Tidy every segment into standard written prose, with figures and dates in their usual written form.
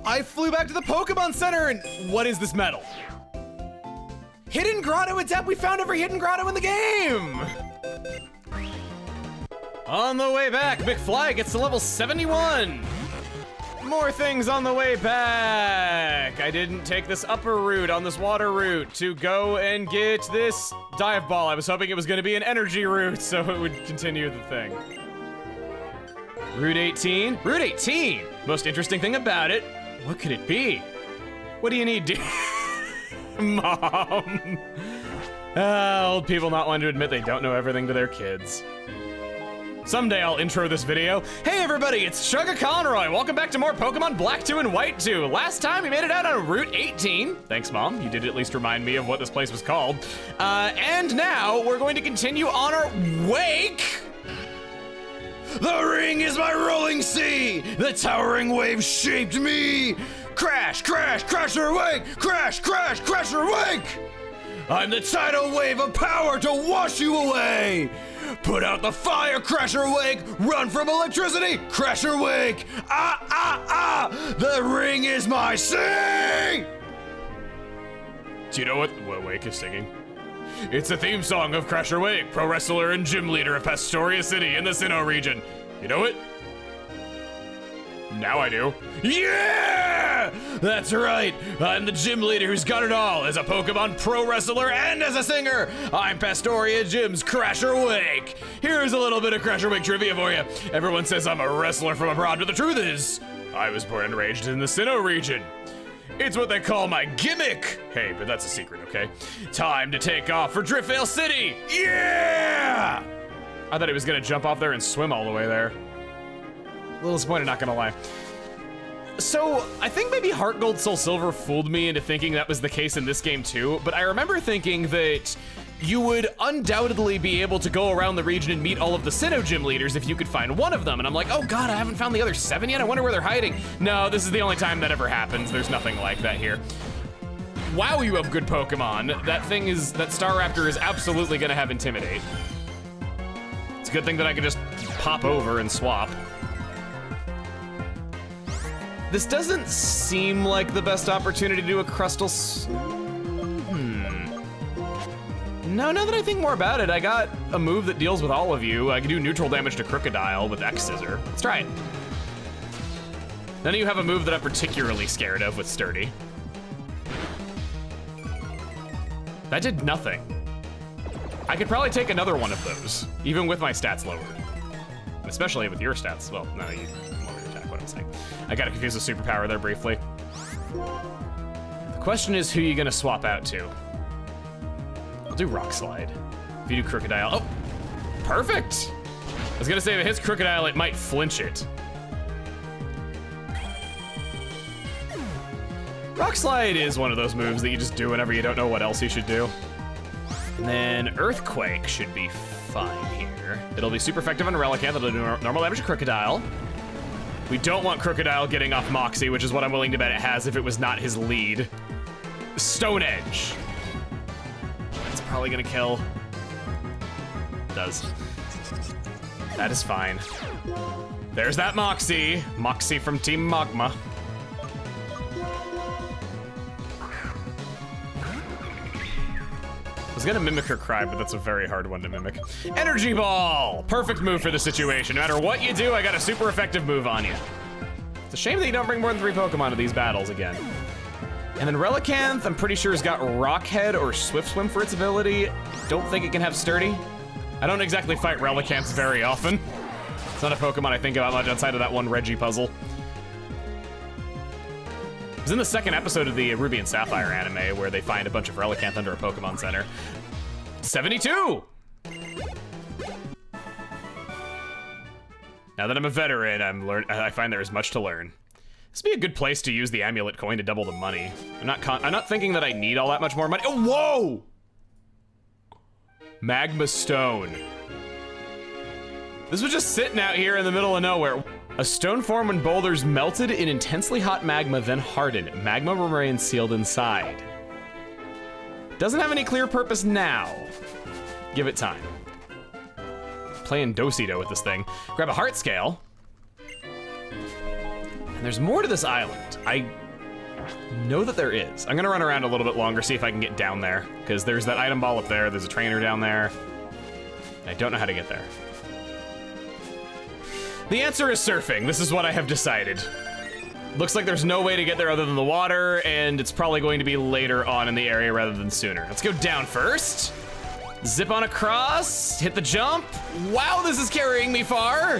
I flew back to the Pokemon Center and what is this medal? Hidden Grotto Adept, we found every hidden grotto in the game! On the way back, McFly gets to level 71. More things on the way back. I didn't take this upper route on this water route to go and get this dive ball. I was hoping it was gonna be an energy route so it would continue the thing. Route 18, Route 18. Most interesting thing about it, what could it be? What do you need, dude? Mom. Old people not wanting to admit they don't know everything to their kids. Someday I'll intro this video. Hey everybody, it's Sugar Conroy. Welcome back to more Pokemon Black 2 and White 2. Last time we made it out on Route 18. Thanks, Mom. You did at least remind me of what this place was called. And now we're going to continue on our wake. The ring is my rolling sea. The towering wave shaped me. Crash, crash, crasher, wake. Crash, crash, crasher, wake. I'm the tidal wave of power to wash you away. Put out the fire, Crasher Wake! Run from electricity, Crasher Wake! Ah, ah, ah! The ring is my sea! Do you know what Wake is singing? It's the theme song of Crasher Wake, pro wrestler and gym leader of Pastoria City in the Sinnoh region. You know it? Now I do. Yeah! That's right. I'm the gym leader who's got it all as a Pokemon pro wrestler and as a singer. I'm Pastoria Gym's Crasher Wake. Here's a little bit of Crasher Wake trivia for you. Everyone says I'm a wrestler from abroad, but the truth is, I was born and raised in the Sinnoh region. It's what they call my gimmick. Hey, but that's a secret, okay? Time to take off for Driftvale City. Yeah! I thought he was gonna jump off there and swim all the way there. A little disappointed, not gonna lie. So, I think maybe Heart Gold Soul Silver fooled me into thinking that was the case in this game too, but I remember thinking that you would undoubtedly be able to go around the region and meet all of the Sinnoh gym leaders if you could find one of them, and I'm like, oh god, I haven't found the other 7 yet? I wonder where they're hiding. No, this is the only time that ever happens. There's nothing like that here. Wow, you have good Pokemon. That Staraptor is absolutely gonna have Intimidate. It's a good thing that I can just pop over and swap. This doesn't seem like the best opportunity to do a Crustal No, now that I think more about it, I got a move that deals with all of you. I can do neutral damage to Crocodile with X-Scissor. Let's try it. None of you have a move that I'm particularly scared of with Sturdy. That did nothing. I could probably take another one of those, even with my stats lowered. Especially with your stats. Well, no, you lower your attack, what I'm saying. I got confused with superpower there briefly. The question is who you gonna swap out to? I'll do Rock Slide. If you do Crocodile, oh, perfect! I was gonna say if it hits Crocodile, it might flinch it. Rock Slide is one of those moves that you just do whenever you don't know what else you should do. And then Earthquake should be fine here. It'll be super effective on Relicanth. It'll do normal damage to Crocodile. We don't want Crocodile getting off Moxie, which is what I'm willing to bet it has if it was not his lead. Stone Edge. That's probably gonna kill. Does. That is fine. There's that Moxie. Moxie from Team Magma. I was gonna mimic her cry, but that's a very hard one to mimic. Energy Ball! Perfect move for the situation. No matter what you do, I got a super effective move on you. It's a shame that you don't bring more than 3 Pokemon to these battles again. And then Relicanth, I'm pretty sure has got Rock Head or Swift Swim for its ability. Don't think it can have Sturdy. I don't exactly fight Relicanths very often. It's not a Pokemon I think about much outside of that one Reggie puzzle. It was in the second episode of the Ruby and Sapphire anime where they find a bunch of Relicanth under a Pokemon Center. 72! Now that I'm a veteran, I find there is much to learn. This would be a good place to use the amulet coin to double the money. I'm not thinking that I need all that much more money. Oh, whoa! Magma Stone. This was just sitting out here in the middle of nowhere. A stone form when boulders melted in intensely hot magma, then hardened. Magma will remain sealed inside. Doesn't have any clear purpose now. Give it time. Playing Do-Si-Do with this thing. Grab a heart scale. And there's more to this island. I know that there is. I'm gonna run around a little bit longer, see if I can get down there, because there's that item ball up there, there's a trainer down there. I don't know how to get there. The answer is surfing. This is what I have decided. Looks like there's no way to get there other than the water, and it's probably going to be later on in the area rather than sooner. Let's go down first. Zip on across, hit the jump. Wow, this is carrying me far.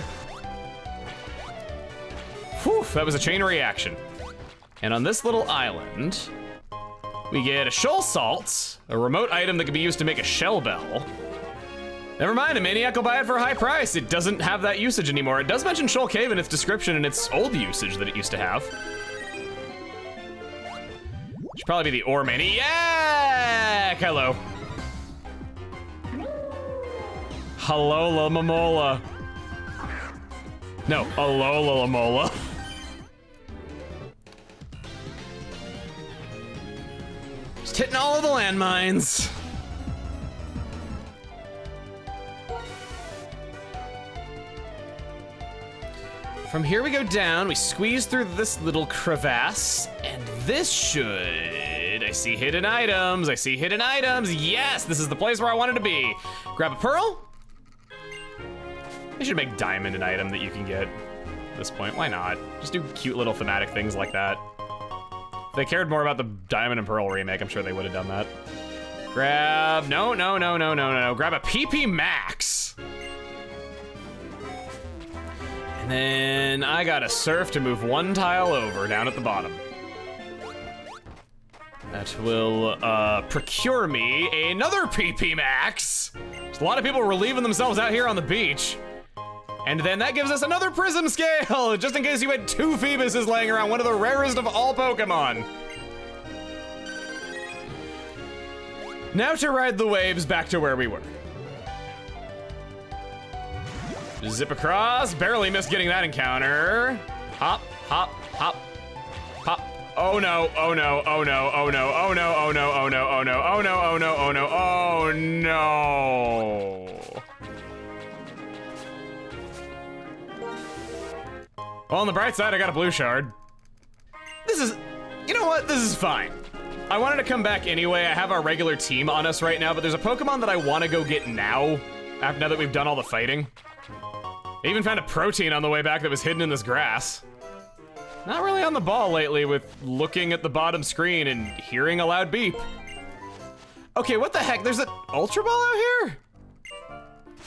Whew, that was a chain reaction. And on this little island, we get a shoal salt, a remote item that can be used to make a shell bell. Never mind, a maniac will buy it for a high price. It doesn't have that usage anymore. It does mention Shoal Cave in its description and its old usage that it used to have. Should probably be the ore maniac. Hello. Hello, La Mamola. No, Alola La Mola. Just hitting all of the landmines. From here we go down, we squeeze through this little crevasse, and this should... I see hidden items, I see hidden items. Yes, this is the place where I wanted to be. Grab a pearl. They should make diamond an item that you can get at this point. Why not? Just do cute little thematic things like that. If they cared more about the diamond and pearl remake, I'm sure they would have done that. Grab, no. Grab a PP Max. And then I gotta surf to move one tile over down at the bottom. That will procure me another PP Max. There's a lot of people relieving themselves out here on the beach. And then that gives us another prism scale, just in case you had 2 Phoebuses laying around, one of the rarest of all Pokemon. Now to ride the waves back to where we were. Zip across, barely missed getting that encounter. Hop, hop, hop, hop. Oh no, oh no, oh no, oh no, oh no, oh no, oh no, oh no, oh no, oh no, oh no, oh no. Well, on the bright side, I got a blue shard. This is, you know what? This is fine. I wanted to come back anyway. I have our regular team on us right now, but there's a Pokemon that I want to go get now that we've done all the fighting. I even found a protein on the way back that was hidden in this grass. Not really on the ball lately with looking at the bottom screen and hearing a loud beep. Okay, what the heck? There's an Ultra Ball out here?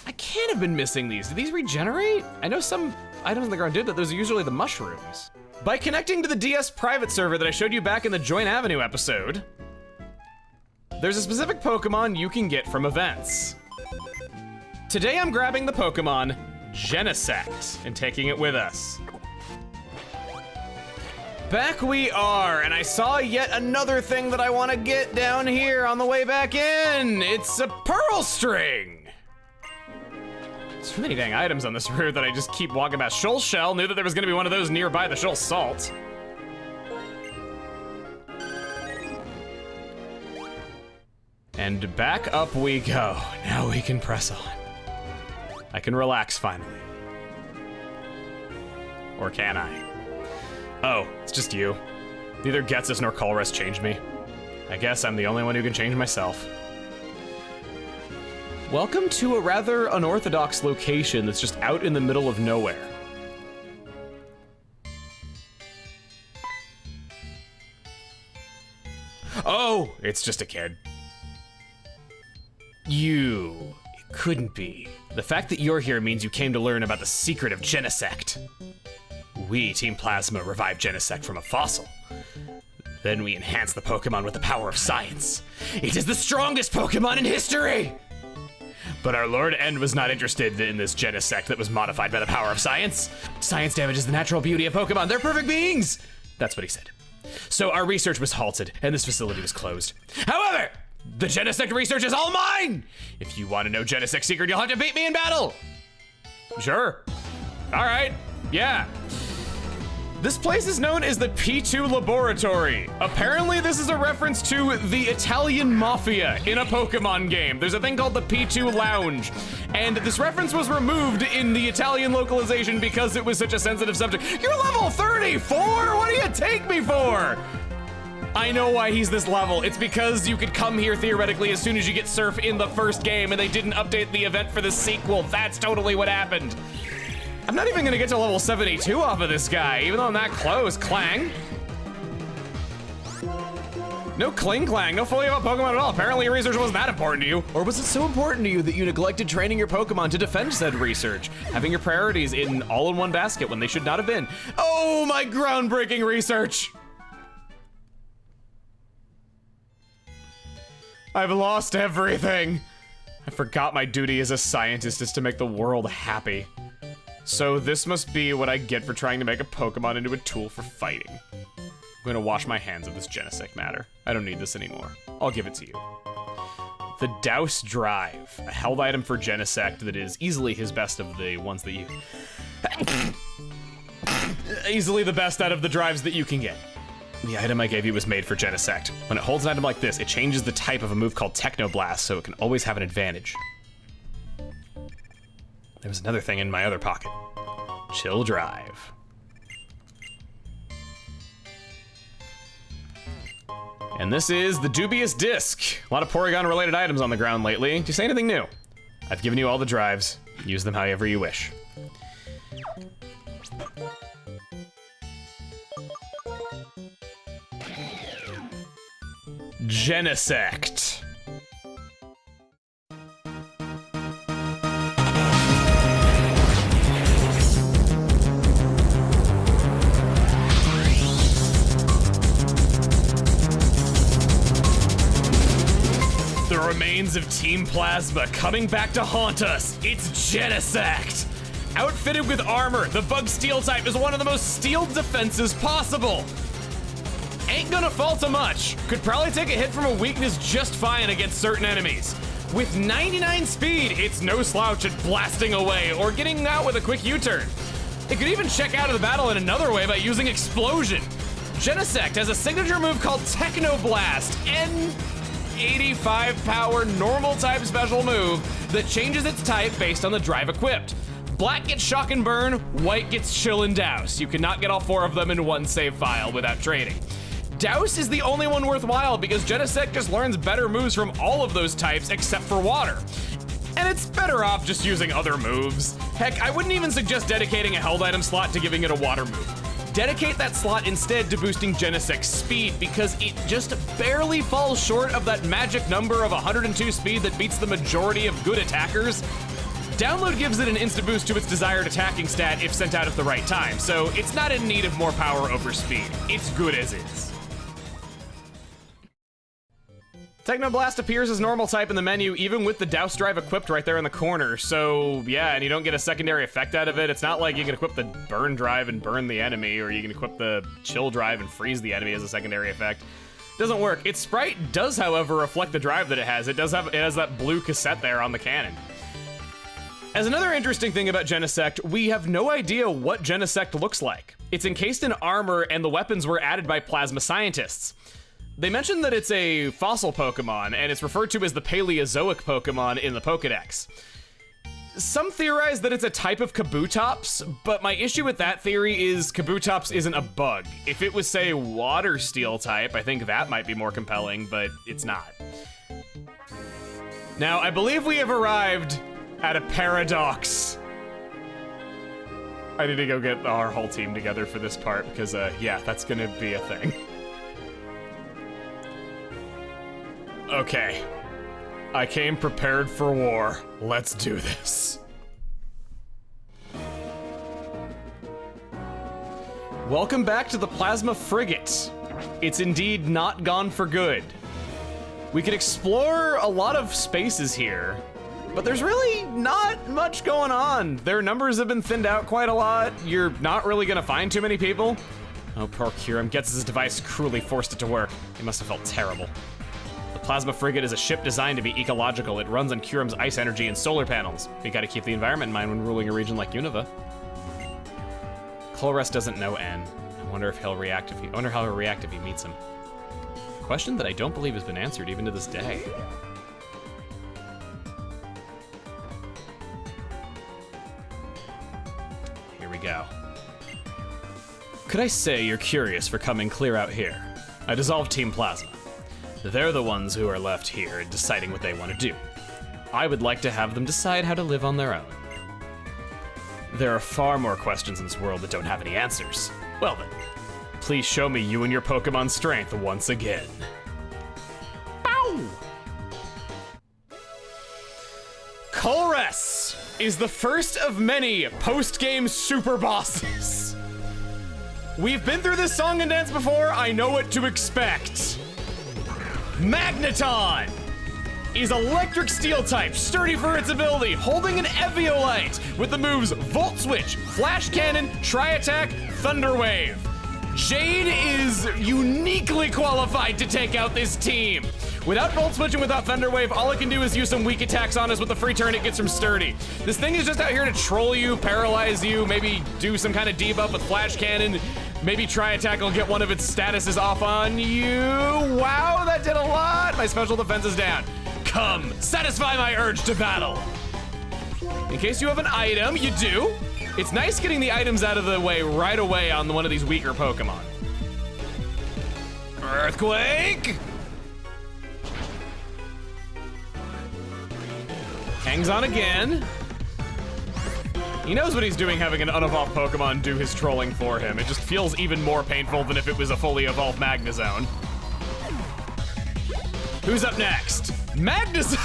I can't have been missing these. Do these regenerate? I know some items on the ground did, but those are usually the mushrooms. By connecting to the DS private server that I showed you back in the Joint Avenue episode, there's a specific Pokemon you can get from events. Today I'm grabbing the Pokemon Genesect and taking it with us. Back we are, and I saw yet another thing that I want to get down here on the way back in. It's a Pearl String. There's too many dang items on this route that I just keep walking past. Shoal Shell, knew that there was gonna be one of those nearby the Shoal Salt. And back up we go. Now we can press on. I can relax finally. Or can I? Oh, it's just you. Neither Getsus nor Colress changed me. I guess I'm the only one who can change myself. Welcome to a rather unorthodox location that's just out in the middle of nowhere. Oh, it's just a kid. You. It couldn't be. The fact that you're here means you came to learn about the secret of Genesect. We, Team Plasma, revived Genesect from a fossil. Then we enhanced the Pokemon with the power of science. It is the strongest Pokemon in history! But our Lord End was not interested in this Genesect that was modified by the power of science. Science damages the natural beauty of Pokemon. They're perfect beings! That's what he said. So our research was halted, and this facility was closed. However, the Genesect research is all mine! If you want to know Genesect's secret, you'll have to beat me in battle! Sure. All right. Yeah. This place is known as the P2 Laboratory. Apparently, this is a reference to the Italian Mafia in a Pokemon game. There's a thing called the P2 Lounge. And this reference was removed in the Italian localization because it was such a sensitive subject. You're level 34? What do you take me for? I know why he's this level. It's because you could come here theoretically as soon as you get Surf in the first game and they didn't update the event for the sequel. That's totally what happened. I'm not even gonna get to level 72 off of this guy, even though I'm that close. Clang. No Kling Clang, no fully evolved Pokemon at all. Apparently your research wasn't that important to you. Or was it so important to you that you neglected training your Pokemon to defend said research, having your priorities in all in one basket when they should not have been? Oh, my groundbreaking research. I've lost everything. I forgot my duty as a scientist is to make the world happy. So this must be what I get for trying to make a Pokemon into a tool for fighting. I'm gonna wash my hands of this Genesect matter. I don't need this anymore. I'll give it to you. The Douse Drive, a held item for Genesect that is easily his best of the ones that you... easily the best out of the drives that you can get. The item I gave you was made for Genesect. When it holds an item like this, it changes the type of a move called Technoblast, so it can always have an advantage. There was another thing in my other pocket. Chill Drive. And this is the Dubious Disc. A lot of Porygon-related items on the ground lately. Do you say anything new? I've given you all the drives. Use them however you wish. Genesect. The remains of Team Plasma coming back to haunt us. It's Genesect. Outfitted with armor, the Bug Steel type is one of the most steeled defenses possible. Ain't gonna fall to much. Could probably take a hit from a weakness just fine against certain enemies. With 99 speed, it's no slouch at blasting away or getting out with a quick U-turn. It could even check out of the battle in another way by using Explosion. Genesect has a signature move called Technoblast, an 85 power normal type special move that changes its type based on the drive equipped. Black gets Shock and Burn, white gets Chill and Douse. You cannot get all four of them in one save file without trading. Douse is the only one worthwhile because Genesect just learns better moves from all of those types except for water. And it's better off just using other moves. Heck, I wouldn't even suggest dedicating a held item slot to giving it a water move. Dedicate that slot instead to boosting Genesect's speed because it just barely falls short of that magic number of 102 speed that beats the majority of good attackers. Download gives it an instant boost to its desired attacking stat if sent out at the right time, so it's not in need of more power over speed. It's good as is. Technoblast appears as normal type in the menu even with the Douse Drive equipped right there in the corner, so yeah, and you don't get a secondary effect out of it. It's not like you can equip the Burn Drive and burn the enemy, or you can equip the Chill Drive and freeze the enemy as a secondary effect. Doesn't work. Its sprite does, however, reflect the drive that it has. It has that blue cassette there on the cannon. As another interesting thing about Genesect, we have no idea what Genesect looks like. It's encased in armor and the weapons were added by plasma scientists. They mentioned that it's a fossil Pokemon, and it's referred to as the Paleozoic Pokemon in the Pokedex. Some theorize that it's a type of Kabutops, but my issue with that theory is Kabutops isn't a bug. If it was, say, Water Steel type, I think that might be more compelling, but it's not. Now, I believe we have arrived at a paradox. I need to go get our whole team together for this part, because, yeah, that's gonna be a thing. Okay, I came prepared for war. Let's do this. Welcome back to the Plasma Frigate. It's indeed not gone for good. We can explore a lot of spaces here, but there's really not much going on. Their numbers have been thinned out quite a lot. You're not really gonna find too many people. Oh, poor Kyurem gets his device cruelly forced it to work. He must have felt terrible. The Plasma Frigate is a ship designed to be ecological. It runs on Kyurem's ice energy and solar panels. You gotta keep the environment in mind when ruling a region like Unova. Colress doesn't know N. I wonder how he'll react if he meets him. Question that I don't believe has been answered even to this day. Here we go. Could I say you're curious for coming clear out here? I dissolved Team Plasma. They're the ones who are left here and deciding what they want to do. I would like to have them decide how to live on their own. There are far more questions in this world that don't have any answers. Well then, please show me you and your Pokemon strength once again. Bow! Colress is the first of many post-game super bosses. We've been through this song and dance before, I know what to expect. Magneton is electric steel type, sturdy for its ability, holding an Eviolite with the moves Volt Switch, Flash Cannon, Tri-Attack, Thunder Wave. Jade is uniquely qualified to take out this team. Without Volt Switch and without Thunder Wave, all it can do is use some weak attacks on us with the free turn it gets from Sturdy. This thing is just out here to troll you, paralyze you, maybe do some kind of debuff with Flash Cannon. Maybe Tri-Attack will get one of its statuses off on you. Wow, that did a lot. My special defense is down. Come, satisfy my urge to battle. In case you have an item, you do. It's nice getting the items out of the way right away on one of these weaker Pokemon. Earthquake! Hangs on again. He knows what he's doing having an unevolved Pokemon do his trolling for him. It just feels even more painful than if it was a fully evolved Magnezone. Who's up next? Magnezone!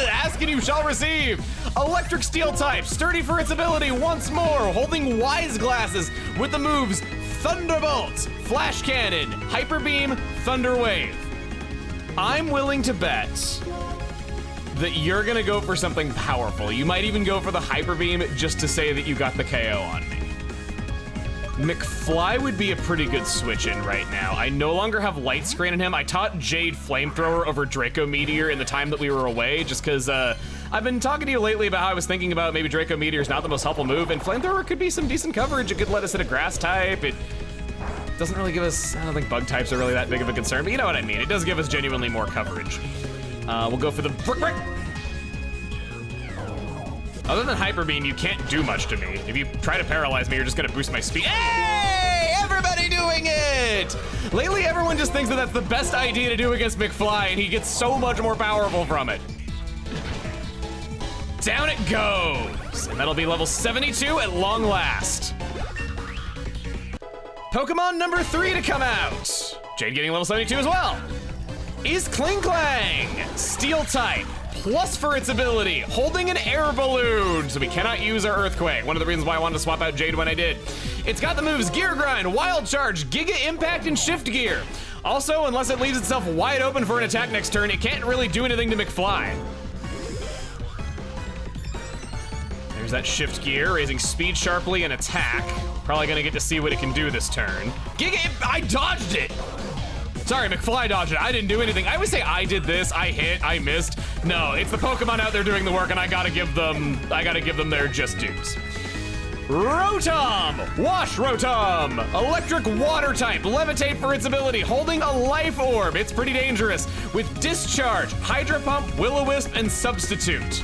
Ask and you shall receive! Electric Steel type, sturdy for its ability once more, holding Wise Glasses with the moves Thunderbolt, Flash Cannon, Hyper Beam, Thunder Wave. I'm willing to bet that you're gonna go for something powerful. You might even go for the Hyper Beam just to say that you got the KO on me. McFly would be a pretty good switch in right now. I no longer have Light Screen in him. I taught Jade Flamethrower over Draco Meteor in the time that we were away, just because I've been talking to you lately about how I was thinking about maybe Draco Meteor is not the most helpful move, and Flamethrower could be some decent coverage. It could let us hit a grass type. It doesn't really give us, I don't think bug types are really that big of a concern, but you know what I mean. It does give us genuinely more coverage. We'll go for the Brick. Other than Hyper Beam, you can't do much to me. If you try to paralyze me, you're just gonna boost my speed. Hey! Everybody doing it! Lately, everyone just thinks that that's the best idea to do against McFly, and he gets so much more powerful from it. Down it goes! And that'll be level 72 at long last. Pokemon number 3 to come out. Jade getting level 72 as well. Is Klinklang, Steel type, plus for its ability, holding an air balloon, so we cannot use our Earthquake. One of the reasons why I wanted to swap out Jade when I did. It's got the moves Gear Grind, Wild Charge, Giga Impact, and Shift Gear. Also, unless it leaves itself wide open for an attack next turn, it can't really do anything to McFly. There's that Shift Gear, raising speed sharply and attack. Probably gonna get to see what it can do this turn. I dodged it! Sorry, McFly dodged it. I didn't do anything. I always say I did this, I hit, I missed. No, it's the Pokemon out there doing the work, and I gotta give them their just dues. Rotom! Wash Rotom! Electric Water type, Levitate for its ability, holding a Life Orb. It's pretty dangerous. With Discharge, Hydro Pump, Will-O-Wisp, and Substitute.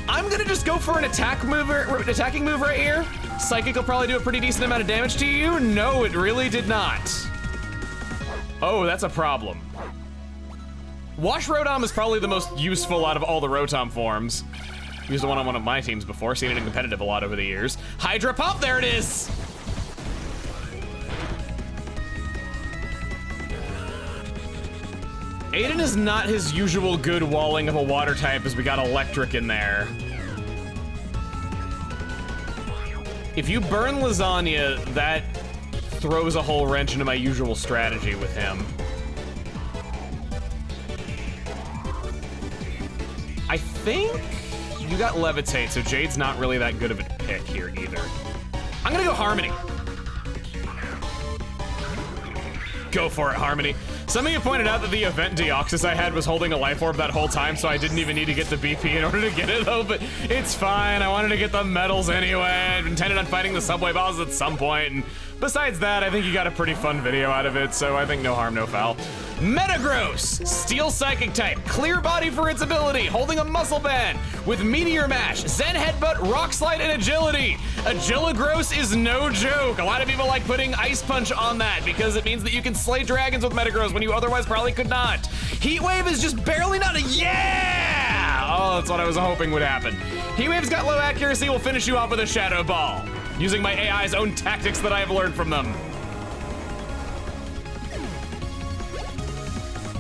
I'm gonna just go for an attacking move right here. Psychic will probably do a pretty decent amount of damage to you. No, it really did not. Oh, that's a problem. Wash Rotom is probably the most useful out of all the Rotom forms. Used one on one of my teams before, seen it in competitive a lot over the years. Hydra Pump, there it is! Aiden is not his usual good walling of a water type as we got electric in there. If you burn Lasagna, that throws a whole wrench into my usual strategy with him. I think you got Levitate, so Jade's not really that good of a pick here either. I'm gonna go Harmony. Go for it, Harmony. Some of you pointed out that the event Deoxys I had was holding a Life Orb that whole time, so I didn't even need to get the BP in order to get it though, but it's fine. I wanted to get the medals anyway. I intended on fighting the subway bosses at some point, and Besides that, I think you got a pretty fun video out of it, so I think no harm, no foul. Metagross, Steel Psychic type, clear body for its ability, holding a muscle band with Meteor Mash, Zen Headbutt, Rock Slide, and Agility. Agilagross is no joke. A lot of people like putting Ice Punch on that because it means that you can slay dragons with Metagross when you otherwise probably could not. Heat Wave is just barely not a yeah! Oh, that's what I was hoping would happen. Heat Wave's got low accuracy, will finish you off with a Shadow Ball, using my AI's own tactics that I have learned from them.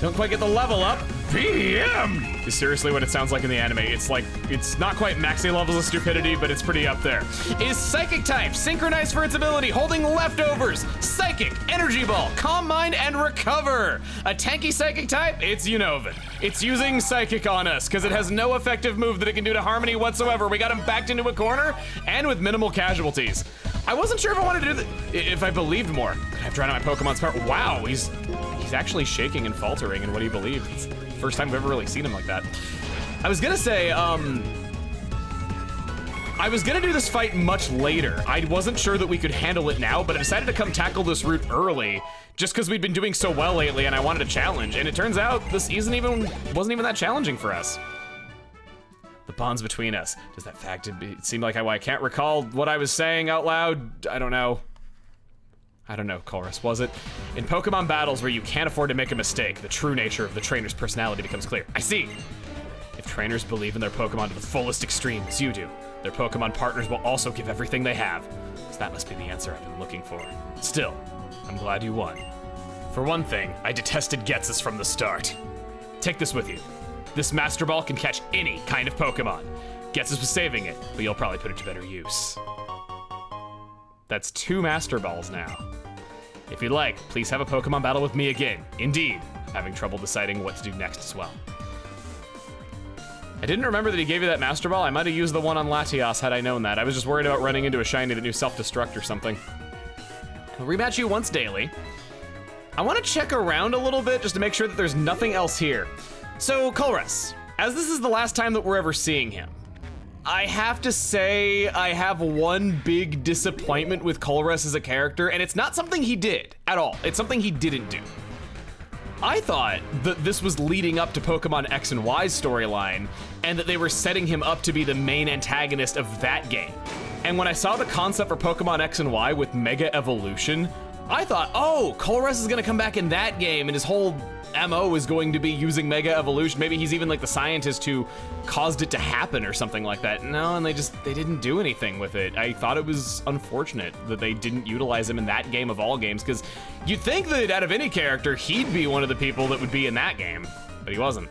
Don't quite get the level up. PM is seriously what it sounds like in the anime. It's like, it's not quite maxi levels of stupidity, but it's pretty up there. Is Psychic type, synchronized for its ability, holding leftovers, Psychic, Energy Ball, Calm Mind, and Recover. A tanky Psychic type, it's Unova. It's using Psychic on us, because it has no effective move that it can do to Harmony whatsoever. We got him backed into a corner, and with minimal casualties. I wasn't sure if I wanted to do if I believed more. I've tried out my Pokemon's power. Wow, he's actually shaking and faltering in what he believes. It's the first time I've ever really seen him like that. I was gonna say, I was gonna do this fight much later. I wasn't sure that we could handle it now, but I decided to come tackle this route early just because we'd been doing so well lately and I wanted a challenge. And it turns out this wasn't even that challenging for us. The bonds between us. Does that fact seem like I can't recall what I was saying out loud? I don't know, Chorus, was it? In Pokemon battles where you can't afford to make a mistake, the true nature of the trainer's personality becomes clear. I see. If trainers believe in their Pokemon to the fullest extreme, as you do, their Pokemon partners will also give everything they have. So that must be the answer I've been looking for. Still, I'm glad you won. For one thing, I detested Getsus from the start. Take this with you. This Master Ball can catch any kind of Pokemon. Getsus was saving it, but you'll probably put it to better use. That's 2 Master Balls now. If you'd like, please have a Pokemon battle with me again. Indeed, I'm having trouble deciding what to do next as well. I didn't remember that he gave you that Master Ball. I might have used the one on Latias had I known that. I was just worried about running into a shiny that knew self-destruct or something. I'll rematch you once daily. I want to check around a little bit just to make sure that there's nothing else here. So, Colress, as this is the last time that we're ever seeing him, I have to say I have one big disappointment with Colress as a character, and it's not something he did at all. It's something he didn't do. I thought that this was leading up to Pokemon X and Y's storyline, and that they were setting him up to be the main antagonist of that game. And when I saw the concept for Pokemon X and Y with Mega Evolution, I thought, oh, Colress is gonna come back in that game, and his whole MO is going to be using Mega Evolution. Maybe he's even like the scientist who caused it to happen or something like that. No, and they didn't do anything with it. I thought it was unfortunate that they didn't utilize him in that game of all games, because you'd think that out of any character, he'd be one of the people that would be in that game, but he wasn't.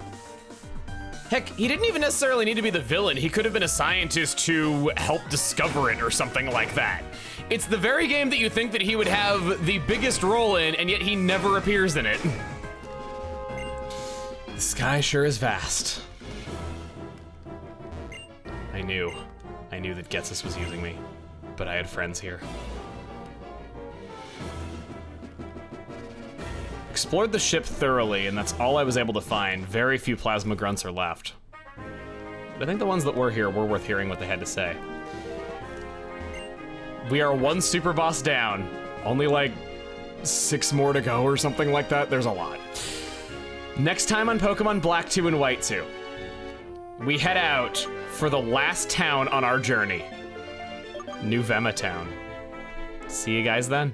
Heck, he didn't even necessarily need to be the villain. He could have been a scientist to help discover it or something like that. It's the very game that you think that he would have the biggest role in, and yet he never appears in it. The sky sure is vast. I knew that Getsus was using me, but I had friends here. Explored the ship thoroughly, and that's all I was able to find. Very few plasma grunts are left. But I think the ones that were here were worth hearing what they had to say. We are 1 super boss down. Only like 6 more to go or something like that. There's a lot. Next time on Pokemon Black 2 and White 2, we head out for the last town on our journey, New Vema Town. See you guys then.